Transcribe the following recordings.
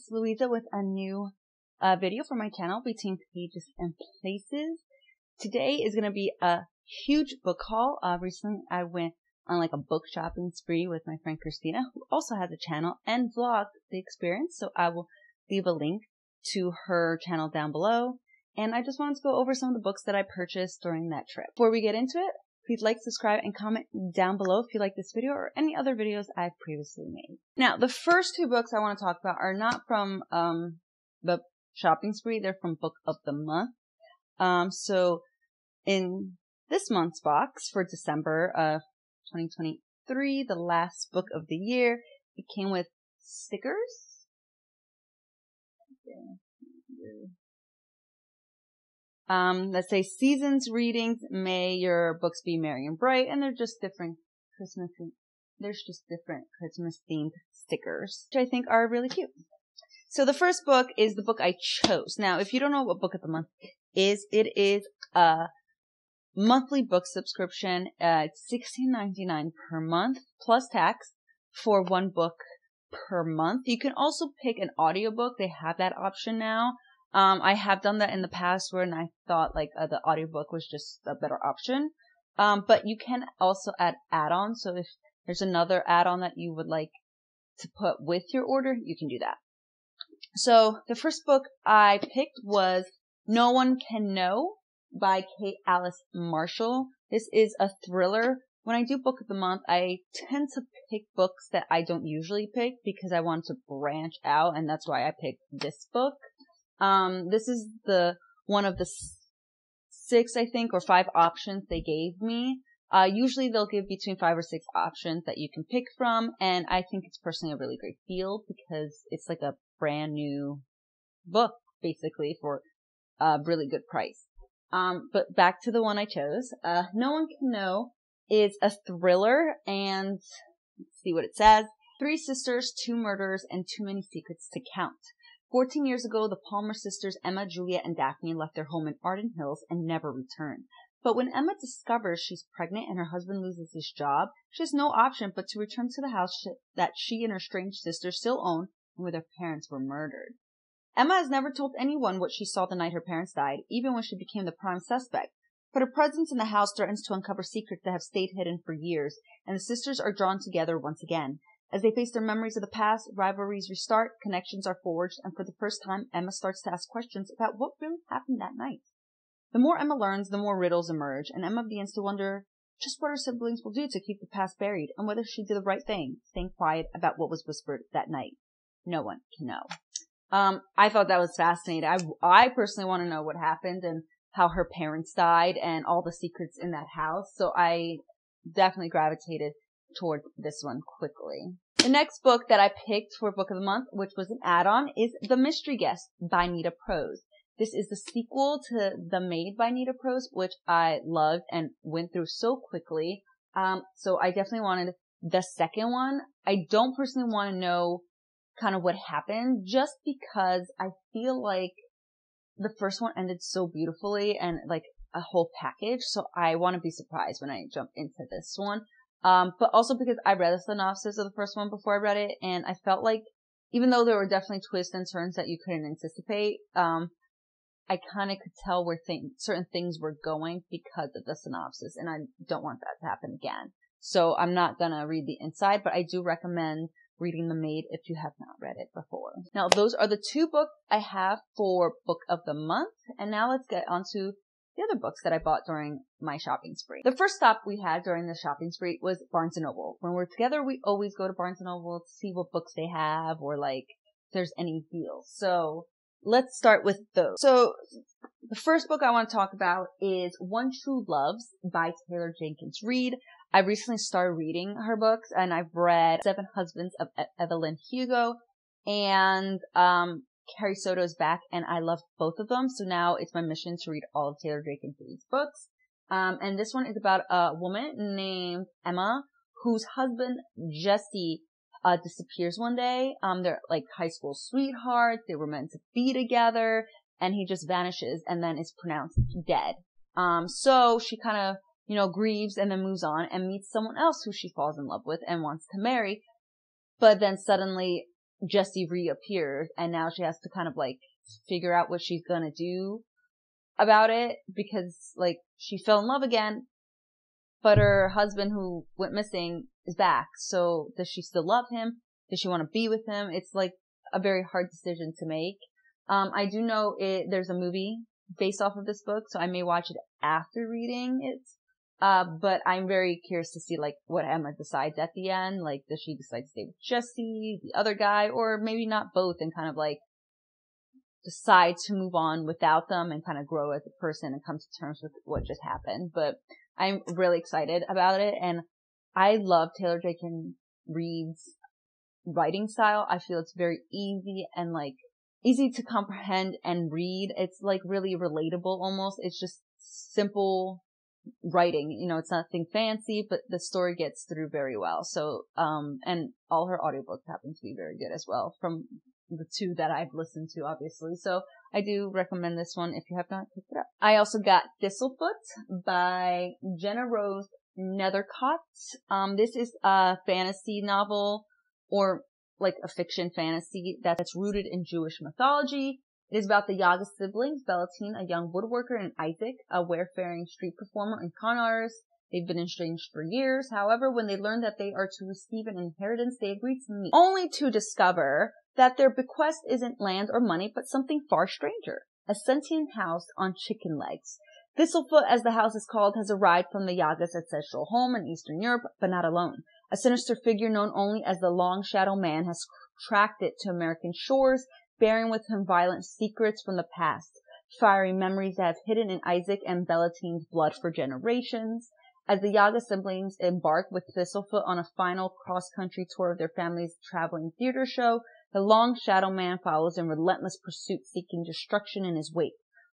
is Louisa with a new video for my channel, Between Pages and Places. Today is going to be a huge book haul. Recently I went on like a book shopping spree with my friend Khrystyna, who also has a channel and vlogged the experience. So I will leave a link to her channel down below. And I just wanted to go over some of the books that I purchased during that trip. Before we get into it, please like, subscribe, and comment down below if you like this video or any other videos I've previously made. Now, the first two books I want to talk about are not from the shopping spree. They're from Book of the Month. So in this month's box for December of 2023, the last book of the year, it came with stickers. That say seasons readings, may your books be merry and bright, and they're just different Christmas themed stickers, which I think are really cute. So the first book is the book I chose. Now, if you don't know what Book of the Month is, it is a monthly book subscription. It's $16.99 per month plus tax for one book per month. You can also pick an audiobook. They have that option now. I have done that in the past when I thought like the audiobook was just a better option. But you can also add add-ons. So if there's another add-on that you would like to put with your order, you can do that. So the first book I picked was No One Can Know by Kate Alice Marshall. This is a thriller. When I do Book of the Month, I tend to pick books that I don't usually pick because I want to branch out, and that's why I picked this book. This is one of the 6, I think, or 5 options they gave me. Usually they'll give between 5 or 6 options that you can pick from, and I think it's personally a really great deal because it's like a brand new book, basically, for a really good price. But back to the one I chose. No One Can Know is a thriller, and let's see what it says. 3 sisters, 2 murders, and too many secrets to count. 14 years ago, the Palmer sisters, Emma, Juliet, and Daphne, left their home in Arden Hills and never returned. But when Emma discovers she's pregnant and her husband loses his job, she has no option but to return to the house that she and her strange sister still own and where their parents were murdered. Emma has never told anyone what she saw the night her parents died, even when she became the prime suspect. But her presence in the house threatens to uncover secrets that have stayed hidden for years, and the sisters are drawn together once again. As they face their memories of the past, rivalries restart, connections are forged, and for the first time, Emma starts to ask questions about what really happened that night. The more Emma learns, the more riddles emerge, and Emma begins to wonder just what her siblings will do to keep the past buried, and whether she did the right thing, staying quiet about what was whispered that night. No one can know. I thought that was fascinating. I personally want to know what happened and how her parents died and all the secrets in that house, so I definitely gravitated toward this one quickly. The next book that I picked for Book of the Month, which was an add-on, is The Mystery Guest by Nita Prose. This is the sequel to The Maid by Nita Prose, which I loved and went through so quickly. So I definitely wanted the second one. I don't personally want to know kind of what happened, just because I feel like the first one ended so beautifully and like a whole package. So I want to be surprised when I jump into this one. But also because I read the synopsis of the first one before I read it, and I felt like, even though there were definitely twists and turns that you couldn't anticipate, I kind of could tell where certain things were going because of the synopsis, and I don't want that to happen again. So I'm not gonna read the inside, but I do recommend reading The Maid if you have not read it before. Now, those are the 2 books I have for Book of the Month, and now let's get onto the other books that I bought during my shopping spree. The first stop we had during the shopping spree was Barnes & Noble. When we're together, we always go to Barnes & Noble to see what books they have or like if there's any deals. So let's start with those. So the first book I want to talk about is One True Loves by Taylor Jenkins Reid. I recently started reading her books, and I've read 7 Husbands of Evelyn Hugo and Carrie Soto's back, and I love both of them. So now it's my mission to read all of Taylor Jenkins Reid's books. And this one is about a woman named Emma whose husband Jesse disappears one day. They're like high school sweethearts. They were meant to be together, and he just vanishes and then is pronounced dead. So she kind of, grieves and then moves on and meets someone else who she falls in love with and wants to marry. But then suddenly Jessie reappears, and now she has to kind of like figure out what she's gonna do about it, because like she fell in love again, but her husband who went missing is back. So does she still love him? Does she want to be with him? It's like a very hard decision to make. I do know there's a movie based off of this book, so I may watch it after reading it. But I'm very curious to see like what Emma decides at the end. Like, does she decide to stay with Jesse, the other guy, or maybe not both, and kind of like decide to move on without them and kind of grow as a person and come to terms with what just happened. But I'm really excited about it, and I love Taylor Jenkins Reid's writing style. I feel it's very easy and like easy to comprehend and read. It's like really relatable almost. It's just simple writing. You know, it's nothing fancy, but the story gets through very well. So, and all her audiobooks happen to be very good as well, from the two that I've listened to, obviously. So I do recommend this one if you have not picked it up. I also got Thistlefoot by Jenna Rose Nethercott. This is a fantasy novel, or like a fiction fantasy that's rooted in Jewish mythology. It is about the Yaga siblings, Bellatine, a young woodworker, and Isaac, a wayfaring street performer and con artist. They've been estranged for years. However, when they learn that they are to receive an inheritance, they agree to meet, only to discover that their bequest isn't land or money, but something far stranger, a sentient house on chicken legs. Thistlefoot, as the house is called, has arrived from the Yaga's ancestral home in Eastern Europe, but not alone. A sinister figure known only as the Long Shadow Man has tracked it to American shores, bearing with him violent secrets from the past, fiery memories that have hidden in Isaac and Bellatine's blood for generations. As the Yaga siblings embark with Thistlefoot on a final cross-country tour of their family's traveling theater show, the Long Shadow Man follows in relentless pursuit, seeking destruction in his wake.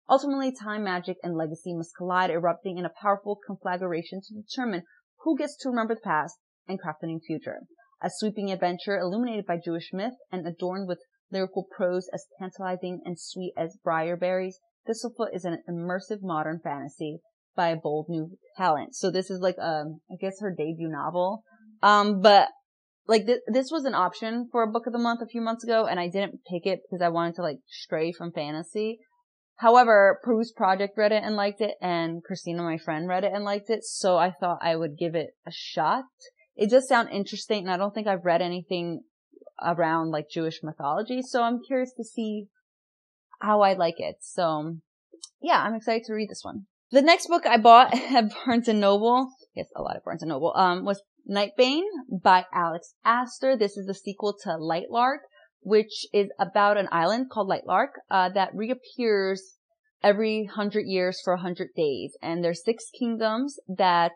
Ultimately, time, magic, and legacy must collide, erupting in a powerful conflagration to determine who gets to remember the past and craft a new future. A sweeping adventure illuminated by Jewish myth and adorned with lyrical prose as tantalizing and sweet as briar berries, Thistlefoot is an immersive modern fantasy by a bold new talent. So this is like, I guess her debut novel. But like this was an option for a book of the month a few months ago, and I didn't pick it because I wanted to like stray from fantasy. However, Prue's Project read it and liked it, and Khrystyna, my friend, read it and liked it, so I thought I would give it a shot. It does sound interesting, and I don't think I've read anything around like Jewish mythology, so I'm curious to see how I like it. So yeah, I'm excited to read this one. The next book I bought at Barnes & Noble, yes, a lot of Barnes & Noble, was Nightbane by Alex Astor. This is the sequel to Lightlark, which is about an island called Lightlark, that reappears every 100 years for 100 days. And there's 6 kingdoms that,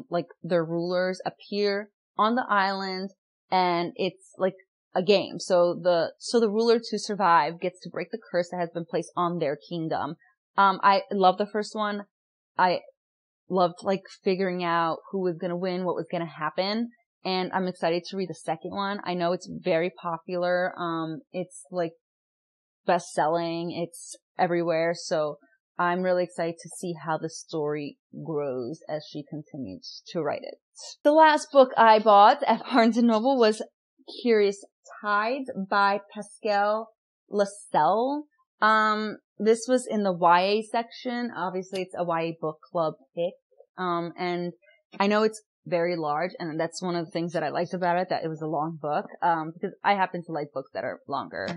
like their rulers appear on the island, and it's like a game. So the ruler to survive gets to break the curse that has been placed on their kingdom. I love the first one. I loved like figuring out who was going to win, what was going to happen. And I'm excited to read the second one. I know it's very popular. It's like best selling. It's everywhere. So I'm really excited to see how the story grows as she continues to write it. The last book I bought at Barnes & Noble was Curious Tides by Pascal Lascelles. This was in the YA section. Obviously, it's a YA book club pick. And I know it's very large, and that's one of the things that I liked about it, that it was a long book, because I happen to like books that are longer.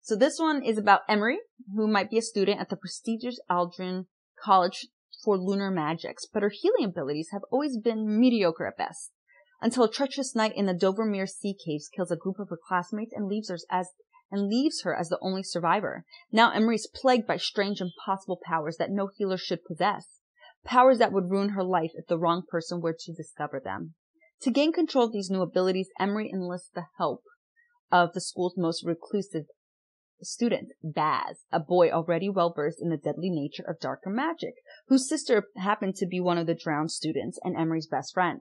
So this one is about Emery, who might be a student at the prestigious Aldrin College for Lunar Magics, but her healing abilities have always been mediocre at best, until a treacherous night in the Dovermere Sea Caves kills a group of her classmates and leaves her as the only survivor. Now Emery is plagued by strange, impossible powers that no healer should possess. Powers that would ruin her life if the wrong person were to discover them. To gain control of these new abilities, Emery enlists the help of the school's most reclusive student, Baz, a boy already well versed in the deadly nature of darker magic, whose sister happened to be one of the drowned students and Emery's best friend.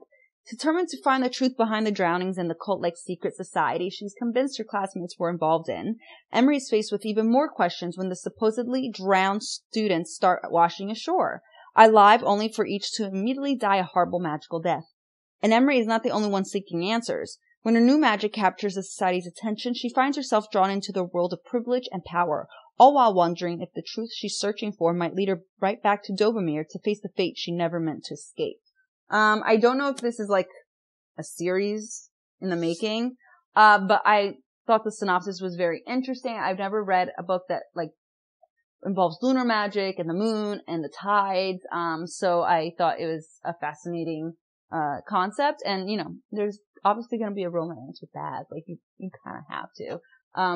Determined to find the truth behind the drownings and the cult-like secret society she's convinced her classmates were involved in, Emery is faced with even more questions when the supposedly drowned students start washing ashore, alive only for each to immediately die a horrible magical death. And Emery is not the only one seeking answers. When her new magic captures the society's attention, she finds herself drawn into the world of privilege and power, all while wondering if the truth she's searching for might lead her right back to Dovemere to face the fate she never meant to escape. I don't know if this is like a series in the making, but I thought the synopsis was very interesting. I've never read a book that like involves lunar magic and the moon and the tides. So I thought it was a fascinating concept, and there's obviously going to be a romance with that. Like you kind of have to.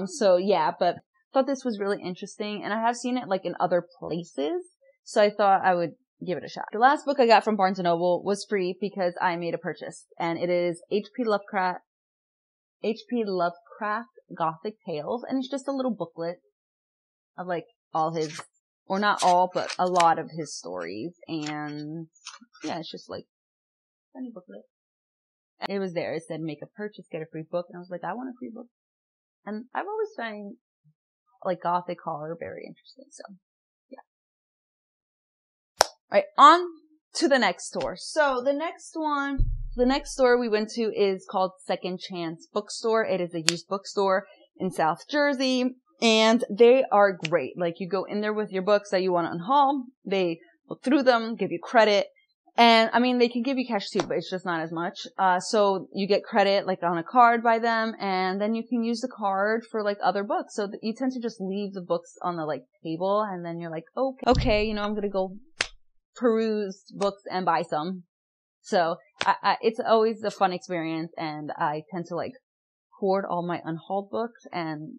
So yeah, but thought this was really interesting, and I have seen it like in other places, so I thought I would give it a shot. The last book I got from Barnes & Noble was free because I made a purchase, and it is H.P. Lovecraft Gothic Tales, and it's just a little booklet of like all his, or not all, but a lot of his stories, and yeah, it's just like a funny booklet. And it was there. It said make a purchase, get a free book, and I was like, I want a free book. And I've always found like Gothic horror very interesting, so yeah. Alright, on to the next store. So the next store we went to is called Second Chance Bookstore. It is a used bookstore in South Jersey, and they are great. Like, you go in there with your books that you want to unhaul, they look through them, give you credit, and I mean, they can give you cash too, but it's just not as much. So you get credit like on a card by them, and then you can use the card for like other books. So you tend to just leave the books on the like table, and then you're like, okay, I'm gonna go peruse books and buy some. So it's always a fun experience, and I tend to like hoard all my unhauled books and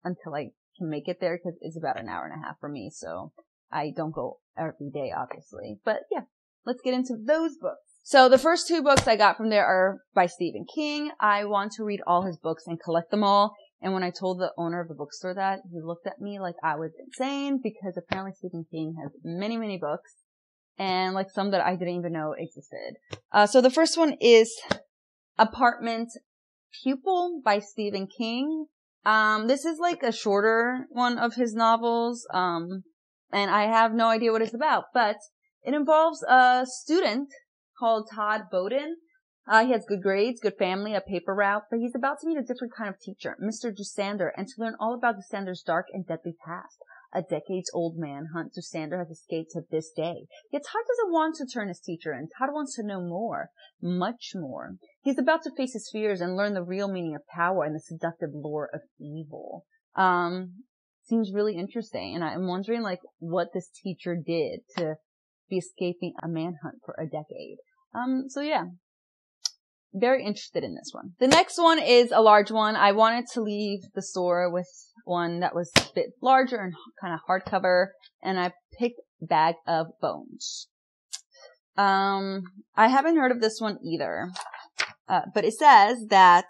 until I can make it there, because it's about an hour and a half for me. So I don't go every day, obviously, but yeah. Let's get into those books. So the first two books I got from there are by Stephen King. I want to read all his books and collect them all. And when I told the owner of the bookstore that, he looked at me like I was insane, because apparently Stephen King has many, many books, and like some that I didn't even know existed. So the first one is Apartment Pupil by Stephen King. This is like a shorter one of his novels. And I have no idea what it's about, but it involves a student called Todd Bowden. He has good grades, good family, a paper route, but he's about to meet a different kind of teacher, Mr. Dusander, and to learn all about Dusander's dark and deadly past. A decades-old manhunt Dusander has escaped to this day. Yet Todd doesn't want to turn his teacher, and Todd wants to know more, much more. He's about to face his fears and learn the real meaning of power and the seductive lure of evil. Seems really interesting, and I'm wondering like what this teacher did to be escaping a manhunt for a decade. So yeah, very interested in this one. The next one is a large one. I wanted to leave the store with one that was a bit larger and kind of hardcover, and I picked Bag of Bones. I haven't heard of this one either. But it says that,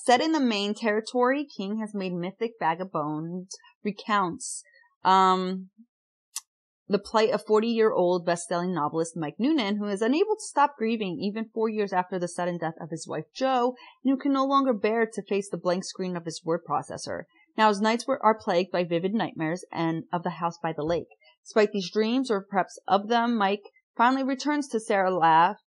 set in the Maine territory, King has made mythic Bag of Bones recounts, the plight of 40-year-old best-selling novelist Mike Noonan, who is unable to stop grieving even 4 years after the sudden death of his wife Jo, and who can no longer bear to face the blank screen of his word processor. Now his nights are plagued by vivid nightmares and of the house by the lake. Despite these dreams, or perhaps of them, Mike finally returns to Sarah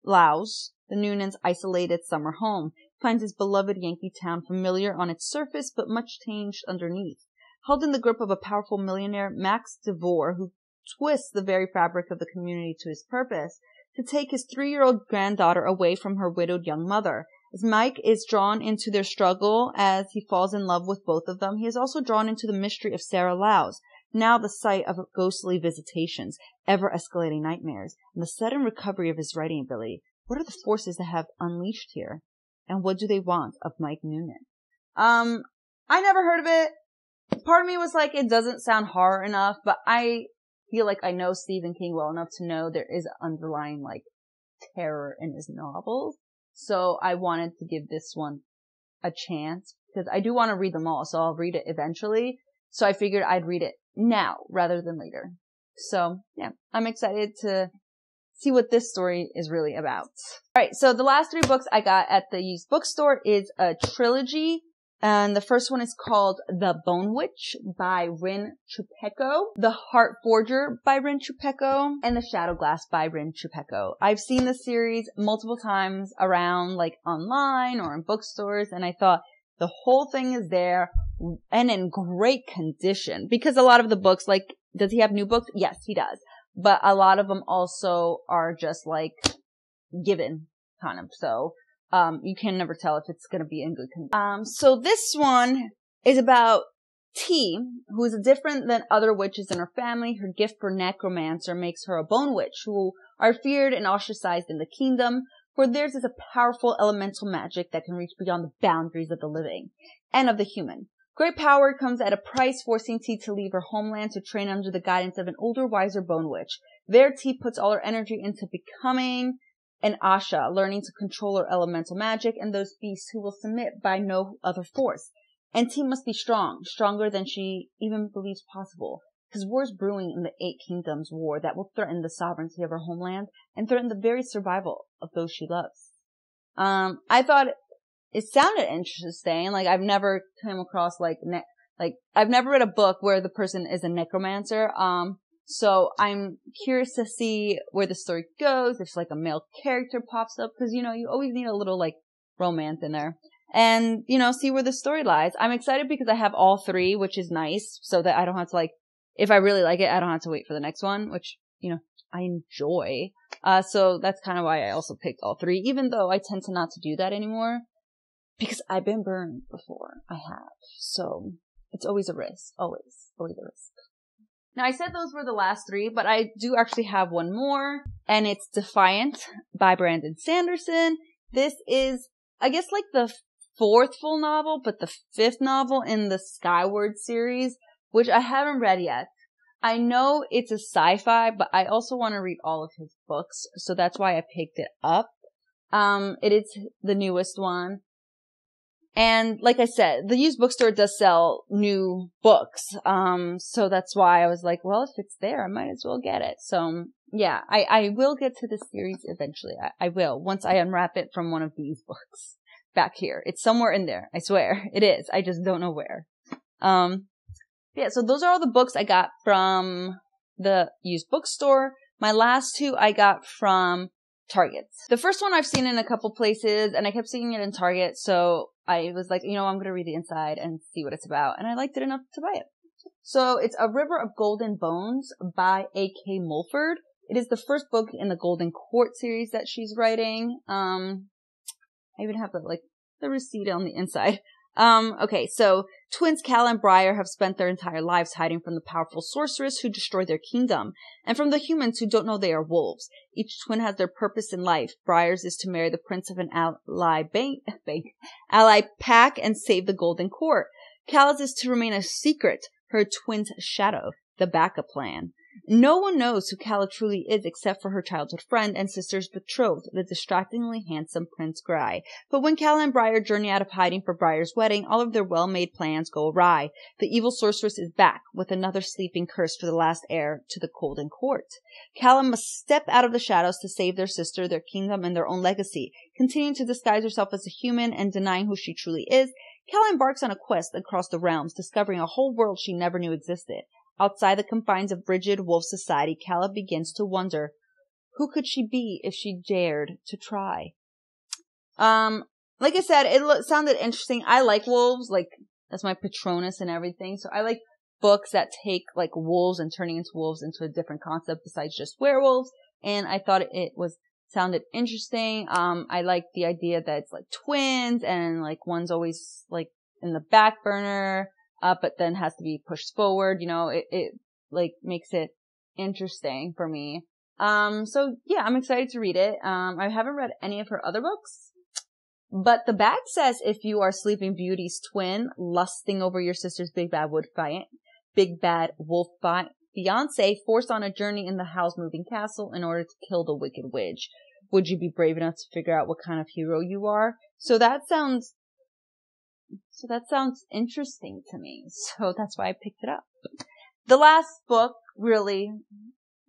Low's, the Noonans' isolated summer home, finds his beloved Yankee town familiar on its surface but much changed underneath. Held in the grip of a powerful millionaire, Max DeVore, who twists the very fabric of the community to his purpose, to take his 3-year-old granddaughter away from her widowed young mother. As Mike is drawn into their struggle as he falls in love with both of them, he is also drawn into the mystery of Sarah Low's, now the site of ghostly visitations, ever-escalating nightmares, and the sudden recovery of his writing ability. What are the forces that have unleashed here? And what do they want of Mike Noonan? I never heard of it. Part of me was like, it doesn't sound horror enough, but I feel like I know Stephen King well enough to know there is underlying like terror in his novels. So I wanted to give this one a chance, because I do want to read them all, so I'll read it eventually. So I figured I'd read it now rather than later. So yeah, I'm excited to see what this story is really about. Alright, so the last 3 books I got at the used bookstore is a trilogy And the first one is called The Bone Witch by Rin Chupeco, The Heart Forger by Rin Chupeco, and The Shadow Glass by Rin Chupeco. I've seen this series multiple times around, like online or in bookstores, and I thought the whole thing is there and in great condition, because a lot of the books, like, does he have new books? Yes, he does. But a lot of them also are just like given kind of. So you can never tell if it's going to be in good condition. So this one is about T, who is different than other witches in her family. Her gift for necromancer makes her a bone witch, who are feared and ostracized in the kingdom, for theirs is a powerful elemental magic that can reach beyond the boundaries of the living and of the human. Great power comes at a price, forcing T to leave her homeland to train under the guidance of an older, wiser bone witch. There, T puts all her energy into becoming an Asha, learning to control her elemental magic and those beasts who will submit by no other force. And T must be strong, stronger than she even believes possible, because war is brewing in the 8 Kingdoms War that will threaten the sovereignty of her homeland and threaten the very survival of those she loves. I thought it sounded interesting. Like, I've never come across I've never read a book where the person is a necromancer. So I'm curious to see where the story goes, if like a male character pops up, because, you know, you always need a little like romance in there, and, you know, see where the story lies. I'm excited because I have all 3, which is nice, so that I don't have to if I really like it, I don't have to wait for the next one, which, you know, I enjoy. So that's kind of why I also picked all 3, even though I tend to not to do that anymore, because I've been burned before. I have. So it's always a risk. Always a risk. Now, I said those were the last 3, but I do actually have one more, and it's Defiant by Brandon Sanderson. This is, I guess, like the 4th full novel, but the 5th novel in the Skyward series, which I haven't read yet. I know it's a sci-fi, but I also want to read all of his books, so that's why I picked it up. It is the newest one. And like I said, the used bookstore does sell new books. So that's why I was like, well, if it's there, I might as well get it. So yeah, I will get to this series eventually. I will, once I unwrap it from one of these books back here. It's somewhere in there. I swear it is. I just don't know where. Yeah, so those are all the books I got from the used bookstore. My last 2 I got from Target. The first one I've seen in a couple places, and I kept seeing it in Target, so I was like, you know, I'm going to read the inside and see what it's about, and I liked it enough to buy it. So it's A River of Golden Bones by A.K. Mulford. It is the first book in the Golden Court series that she's writing. I even have the receipt on the inside. Okay, so twins Cal and Briar have spent their entire lives hiding from the powerful sorceress who destroyed their kingdom, and from the humans who don't know they are wolves. Each twin has their purpose in life. Briar's is to marry the prince of an ally pack and save the Golden Court. Cal's is to remain a secret, her twin's shadow, the backup plan. No one knows who Calla truly is except for her childhood friend and sister's betrothed, the distractingly handsome Prince Gry. But when Calla and Briar journey out of hiding for Briar's wedding, all of their well-made plans go awry. The evil sorceress is back with another sleeping curse for the last heir to the Golden Court. Calla must step out of the shadows to save their sister, their kingdom, and their own legacy. Continuing to disguise herself as a human and denying who she truly is, Calla embarks on a quest across the realms, discovering a whole world she never knew existed. Outside the confines of rigid wolf society, Calla begins to wonder, who could she be if she dared to try? Like I said, it sounded interesting. I like wolves, that's my Patronus and everything. So I like books that take wolves and turning into wolves into a different concept besides just werewolves. And I thought it sounded interesting. I like the idea that it's twins and one's always in the back burner. But then has to be pushed forward, it makes it interesting for me. So yeah, I'm excited to read it. I haven't read any of her other books, but the back says if you are Sleeping Beauty's twin, lusting over your sister's big bad wolf fiance, forced on a journey in the house-moving castle in order to kill the wicked witch, would you be brave enough to figure out what kind of hero you are? So that sounds interesting to me. So that's why I picked it up. The last book, really,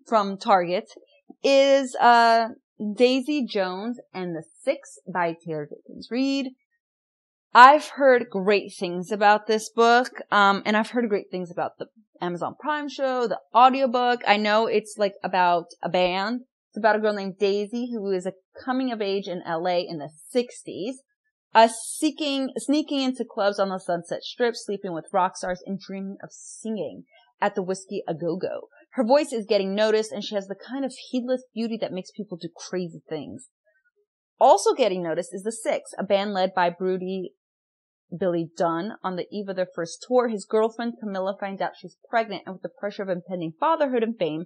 from Target is Daisy Jones and the Six by Taylor Jenkins Reid. I've heard great things about this book, and I've heard great things about the Amazon Prime show, the audiobook. I know it's like about a band. It's about a girl named Daisy who is a coming of age in LA in the 60s, sneaking into clubs on the Sunset Strip, sleeping with rock stars, and dreaming of singing at the Whiskey A Go-Go. Her voice is getting noticed, and she has the kind of heedless beauty that makes people do crazy things. Also getting noticed is the Six, a band led by broody Billy Dunn. On the eve of their first tour, his girlfriend Camilla finds out she's pregnant, and with the pressure of impending fatherhood and fame,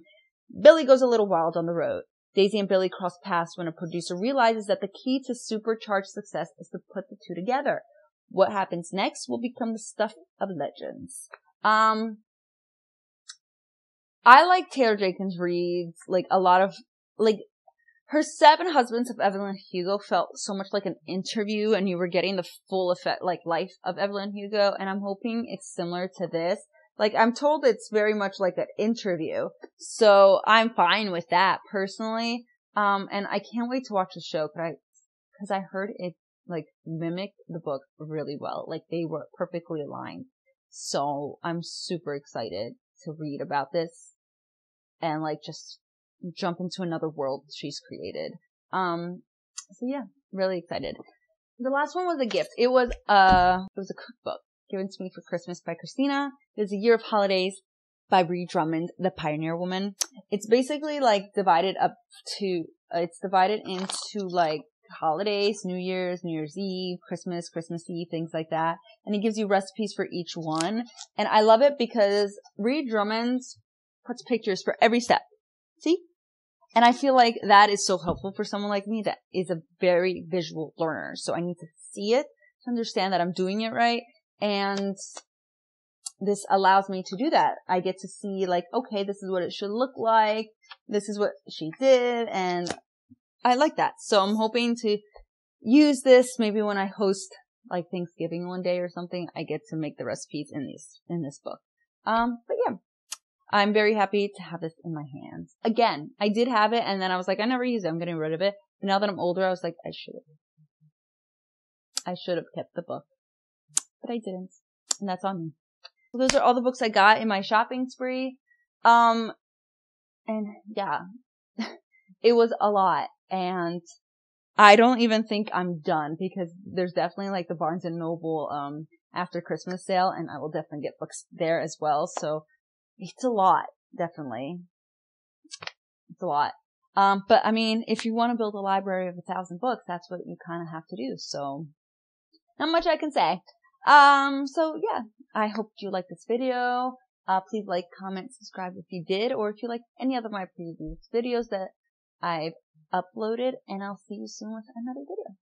Billy goes a little wild on the road. Daisy and Billy cross paths when a producer realizes that the key to supercharged success is to put the two together. What happens next will become the stuff of legends. I like Taylor Jenkins Reid's, like, a lot of, like, her Seven Husbands of Evelyn Hugo felt so much like an interview, and you were getting the full effect, like, life of Evelyn Hugo, and I'm hoping it's similar to this. Like, I'm told it's very much like an interview, so I'm fine with that, personally. And I can't wait to watch the show, because I heard it, like, mimicked the book really well. Like, they were perfectly aligned. So, I'm super excited to read about this, and, like, just jump into another world she's created. So yeah, really excited. The last one was a gift. It was a cookbook given to me for Christmas by Khrystyna. It was A Year of Holidays by Ree Drummond, the Pioneer Woman. It's basically like divided into like holidays, New Year's Eve, Christmas Eve, things like that. And it gives you recipes for each one. And I love it because Ree Drummond puts pictures for every step. See? And I feel like that is so helpful for someone like me that is a very visual learner. So I need to see it to understand that I'm doing it right. And this allows me to do that. I get to see, like, okay, this is what it should look like. This is what she did. And I like that. So I'm hoping to use this maybe when I host like Thanksgiving one day or something. I get to make the recipes in this book. But yeah. I'm very happy to have this in my hands. Again, I did have it, and then I was like, I never use it. I'm getting rid of it. But now that I'm older, I was like, I should have kept the book. But I didn't. And that's on me. So those are all the books I got in my shopping spree. And yeah, it was a lot. And I don't even think I'm done, because there's definitely like the Barnes and Noble, after Christmas sale, and I will definitely get books there as well. So it's a lot, definitely. It's a lot. But I mean, if you want to build a library of 1,000 books, that's what you kind of have to do. So, not much I can say. So yeah, I hope you liked this video. Please like, comment, subscribe if you did, or if you like any other of my previous videos that I've uploaded, and I'll see you soon with another video.